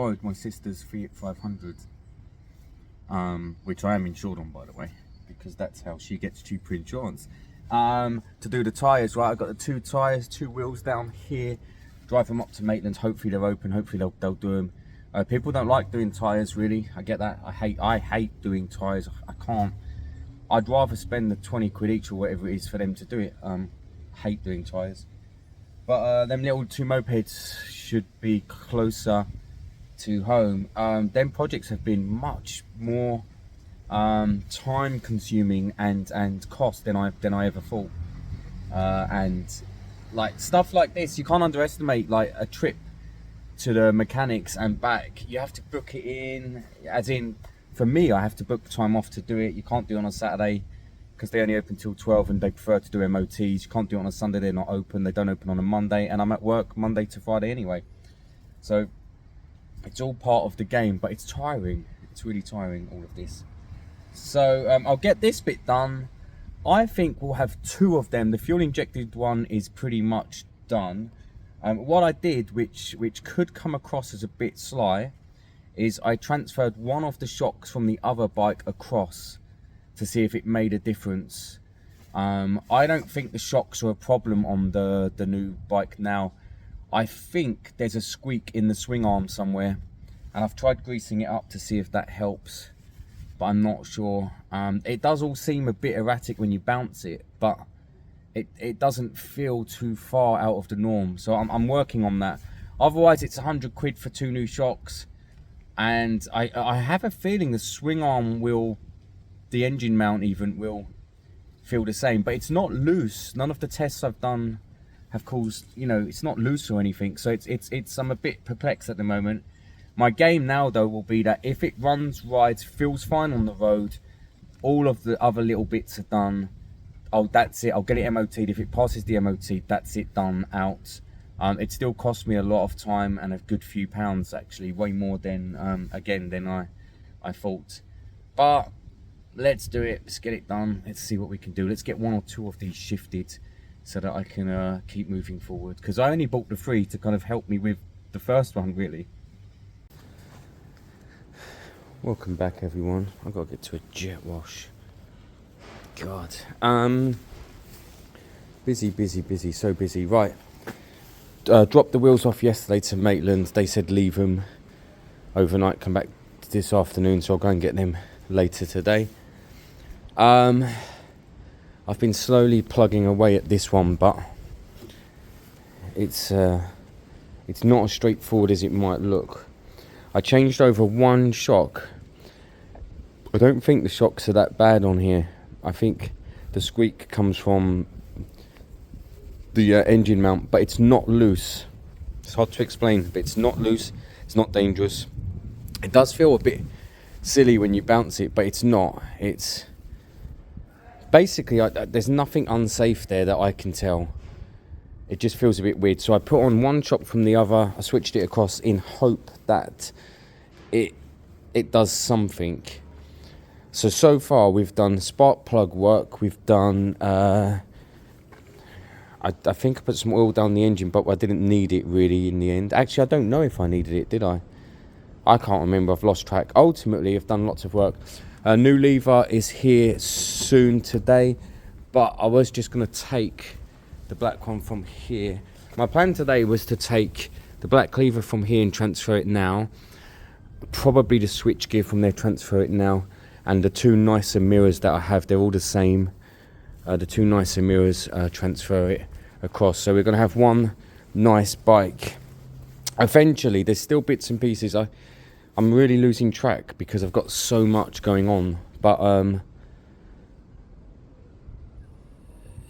borrowed my sister's Fiat 500, which I am insured on, by the way, because that's how she gets cheaper insurance. To do the tyres, right? I've got the 2 tyres, 2 wheels down here, drive them up to Maitland. Hopefully they're open, hopefully they'll do them. People don't like doing tyres, really. I get that. I hate doing tyres. I can't. I'd rather spend the 20 quid each or whatever it is for them to do it. Hate doing tyres. But them little 2 mopeds should be closer to home. Them projects have been much more time consuming and cost than I ever thought. And like stuff like this, you can't underestimate like a trip to the mechanics and back. You have to book it in, as in for me I have to book time off to do it. You can't do it on a Saturday because they only open till 12 and they prefer to do MOTs. You can't do it on a Sunday, they're not open. They don't open on a Monday, and I'm at work Monday to Friday anyway. So it's all part of the game, but it's tiring. It's really tiring, all of this. So I'll get this bit done. I think we'll have 2 of them. The fuel injected one is pretty much done. What I did, which could come across as a bit sly, is I transferred one of the shocks from the other bike across to see if it made a difference. I don't think the shocks are a problem on the new bike now. I think there's a squeak in the swing arm somewhere, and I've tried greasing it up to see if that helps, but I'm not sure. It does all seem a bit erratic when you bounce it, but it doesn't feel too far out of the norm, so I'm working on that. Otherwise it's 100 quid for 2 new shocks, and I have a feeling the swing arm will, the engine mount even, will feel the same, but it's not loose. None of the tests I've done have caused, you know, it's not loose or anything, so it's I'm a bit perplexed at the moment. My game now though will be that if it runs, rides, feels fine on the road, all of the other little bits are done. Oh, that's it, I'll get it MOT'd. If it passes the MOT, that's it, done, out. It still cost me a lot of time and a good few pounds, actually, way more than again than I thought. But let's do it, let's get it done, let's see what we can do. Let's get 1 or 2 of these shifted so that I can keep moving forward, because I only bought the 3 to kind of help me with the first one, really. Welcome back, everyone. I've got to get to a jet wash. God. Busy, so busy. Right. Dropped the wheels off yesterday to Maitland. They said leave them overnight, come back this afternoon, so I'll go and get them later today. I've been slowly plugging away at this one, but it's not as straightforward as it might look. I changed over 1 shock. I don't think the shocks are that bad on here. I think the squeak comes from the engine mount, but it's not loose. It's hard to explain, but it's not loose. It's not dangerous. It does feel a bit silly when you bounce it, but it's not. It's basically, there's nothing unsafe there that I can tell. It just feels a bit weird. So I put on 1 shock from the other. I switched it across in hope that it does something. So far we've done spark plug work. We've done I think I put some oil down the engine, but I didn't need it really in the end. Actually, I don't know if I needed it, did I? I can't remember, I've lost track. Ultimately, I've done lots of work. A new lever is here soon today, but I was just going to take the black one from here. My plan today was to take the black lever from here and transfer it now. Probably the switch gear from there, transfer it now. And the 2 nicer mirrors that I have, they're all the same. The 2 nicer mirrors, transfer it across. So we're going to have 1 nice bike. Eventually, there's still bits and pieces. I'm really losing track because I've got so much going on. But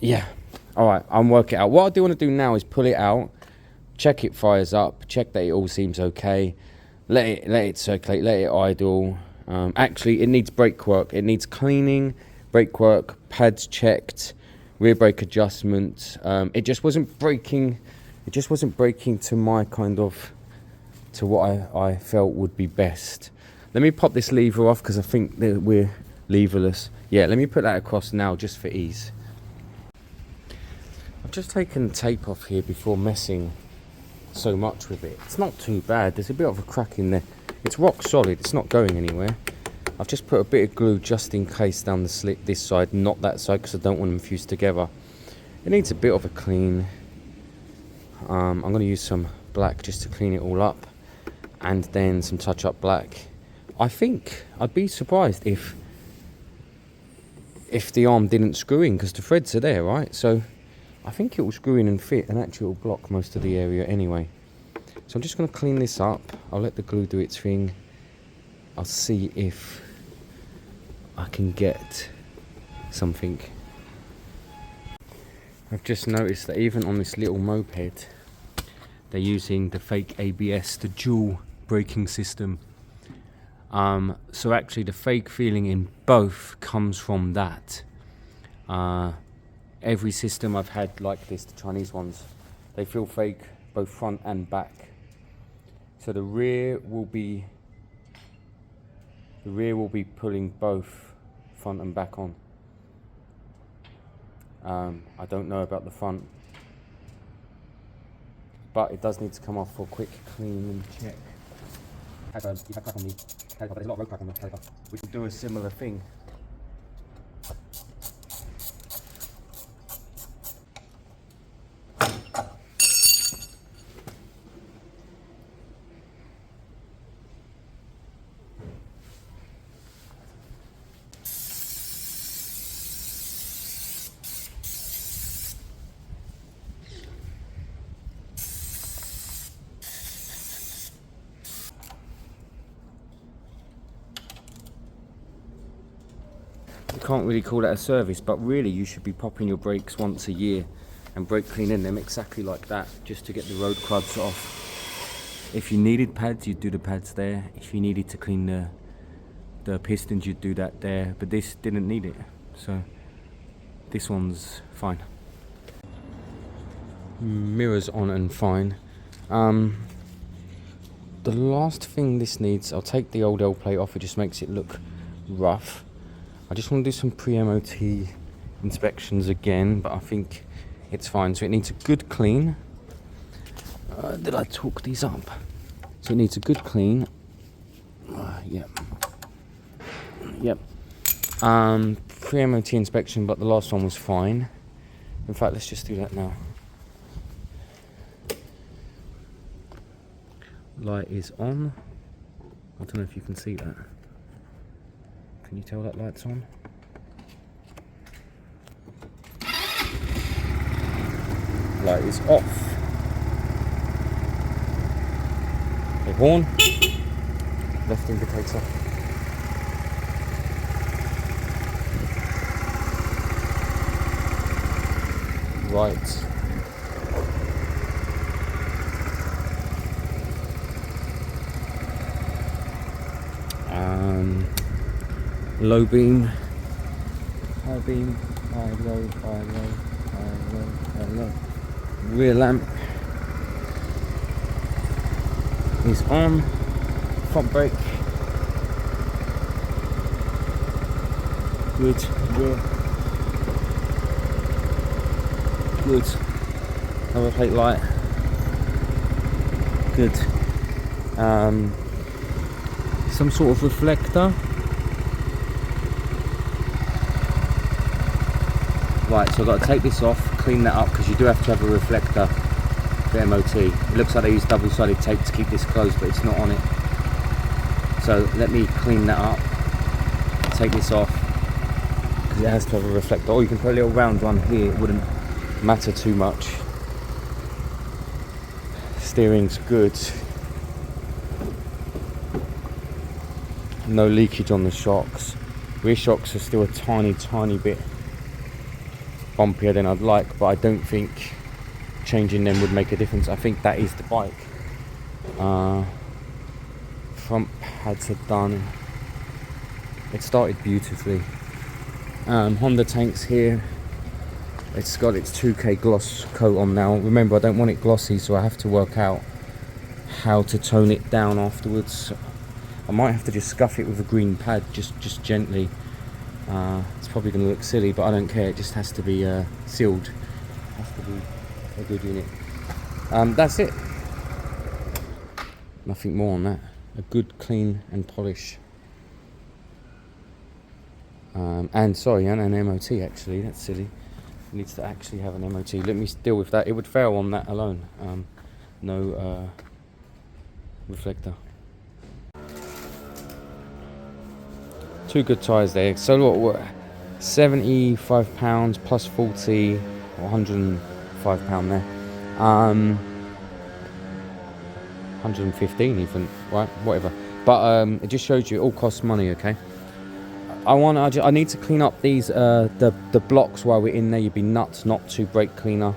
yeah, all right, I'll work it out. What I do want to do now is pull it out, check it fires up, check that it all seems okay, let it circulate, let it idle. Actually, it needs brake work. It needs cleaning, brake work, pads checked, rear brake adjustment. It just wasn't braking. It just wasn't braking to my kind of, to what I felt would be best. Let me pop this lever off because I think that we're leverless. Yeah, let me put that across now just for ease. I've just taken tape off here before messing. so much with it. It's not too bad. There's a bit of a crack in there. It's rock solid. It's not going anywhere. I've just put a bit of glue just in case down the slit this side, not that side, because I don't want them fused together. It needs a bit of a clean. I'm going to use some black just to clean it all up, and then some touch-up black. I think I'd be surprised if the arm didn't screw in, because the threads are there, right? So I think it will screw in and fit, and actually it will block most of the area anyway. So I'm just going to clean this up. I'll let the glue do its thing. I'll see if I can get something. I've just noticed that even on this little moped, they're using the fake ABS, the dual braking system. So actually the fake feeling in both comes from that. Every system I've had like this, the Chinese ones, they feel fake both front and back. So the rear will be pulling both front and back on. I don't know about the front, but it does need to come off for a quick clean and check. There's a lot of road crack on the caliper. We can do a similar thing. You can't really call that a service, but really you should be popping your brakes once a year and brake cleaning them exactly like that, just to get the road cruds off. If you needed pads, you'd do the pads there. If you needed to clean the pistons, you'd do that there, but this didn't need it, so this one's fine. Mirrors on and fine. The last thing this needs, I'll take the old L plate off, it just makes it look rough. I just want to do some pre-MOT inspections again, but I think it's fine. So it needs a good clean. Did I talk these up? So it needs a good clean. Yep. Pre-MOT inspection, but the last one was fine. In fact, let's just do that now. Light is on. I don't know if you can see that. Can you tell that light's on? Light is off. Okay, horn. Left indicator. Right. Low beam, high beam, high low, high low, high low, high low. Rear lamp is on. Front brake, good. Rear, good. Number plate light, good. Some sort of reflector. Right, so I've got to take this off, clean that up, because you do have to have a reflector for MOT. It looks like they use double-sided tape to keep this closed, but it's not on it. So let me clean that up, take this off, because it has to have a reflector. Or you can put a little round one here, it wouldn't matter too much. Steering's good. No leakage on the shocks. Rear shocks are still a tiny bit bumpier than I'd like, but I don't think changing them would make a difference. I think that is the bike. Front pads are done. It started beautifully. Honda tanks here. It's got its 2K gloss coat on now. Remember, I don't want it glossy, so I have to work out how to tone it down afterwards. I might have to just scuff it with a green pad, just gently. It's probably going to look silly, but I don't care. It just has to be sealed. It has to be a good unit. That's it. Nothing more on that. A good clean and polish. And sorry, and an MOT actually, that's silly. It needs to actually have an MOT. Let me deal with that. It would fail on that alone. No reflector. 2 good tyres there. So what, £75 plus 40, or £105 there. 115 even, right? Whatever. But it just shows you it all costs money, okay? I need to clean up these the blocks while we're in there. You'd be nuts not to brake cleaner.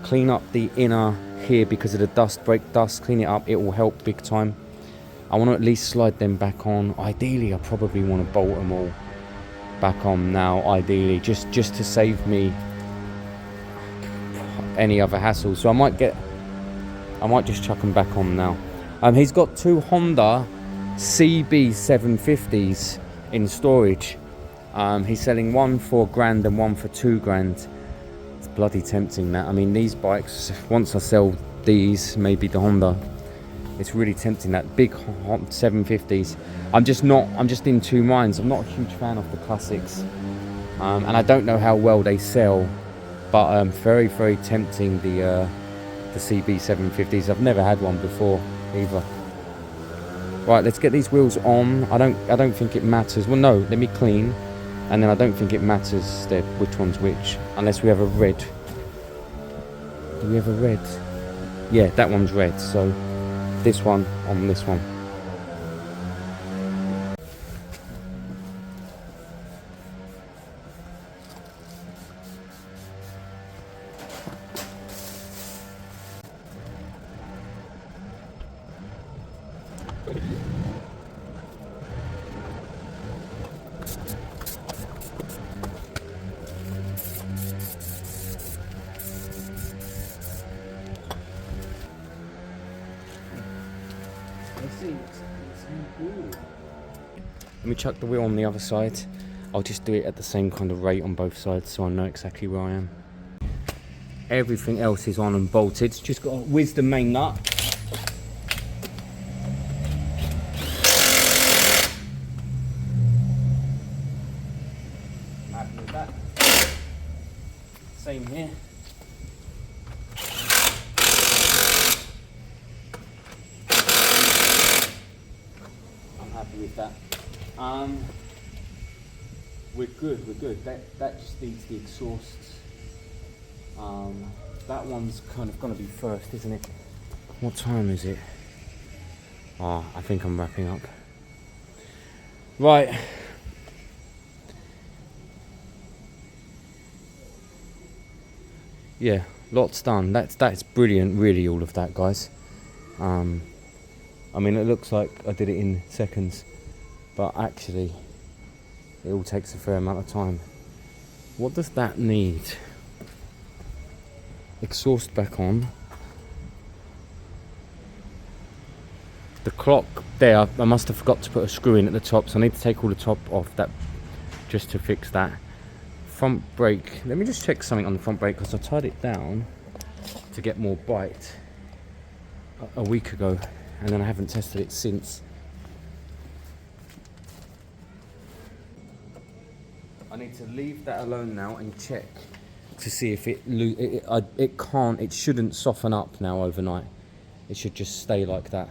Clean up the inner here because of the dust, brake dust. Clean it up. It will help big time. I want to at least slide them back on. Ideally, I probably want to bolt them all back on now. Ideally, just to save me any other hassle. So I might just chuck them back on now. He's got 2 Honda CB 750s in storage. He's selling one for £1,000 and one for £2,000. It's bloody tempting that. I mean, these bikes, once I sell these, maybe the Honda, it's really tempting, that big 750s. I'm just in two minds. I'm not a huge fan of the classics, and I don't know how well they sell, but very, very tempting, the CB 750s. I've never had one before either. Right, let's get these wheels on. I don't think it matters. Well, no, let me clean, and then I don't think it matters which one's which, unless we have a red. Do we have a red? Yeah, that one's red, so this one on this one. Let me chuck the wheel on the other side. I'll just do it at the same kind of rate on both sides so I know exactly where I am. Everything else is on and bolted. Just got to whiz the main nut. Happy with that. Same here. I'm happy with that. We're good. That just needs the exhausts. That one's kind of gonna be first, isn't it? What time is it? Oh, I think I'm wrapping up. Right. Yeah, lots done. That's brilliant, really, all of that, guys. I mean, it looks like I did it in seconds, but actually it all takes a fair amount of time. What does that need? Exhaust back on. The clock there, I must have forgot to put a screw in at the top, so I need to take all the top off that just to fix that. Front brake, let me just check something on the front brake, because I tied it down to get more bite a week ago, and then I haven't tested it since. I need to leave that alone now and check to see if it shouldn't soften up now overnight. It should just stay like that.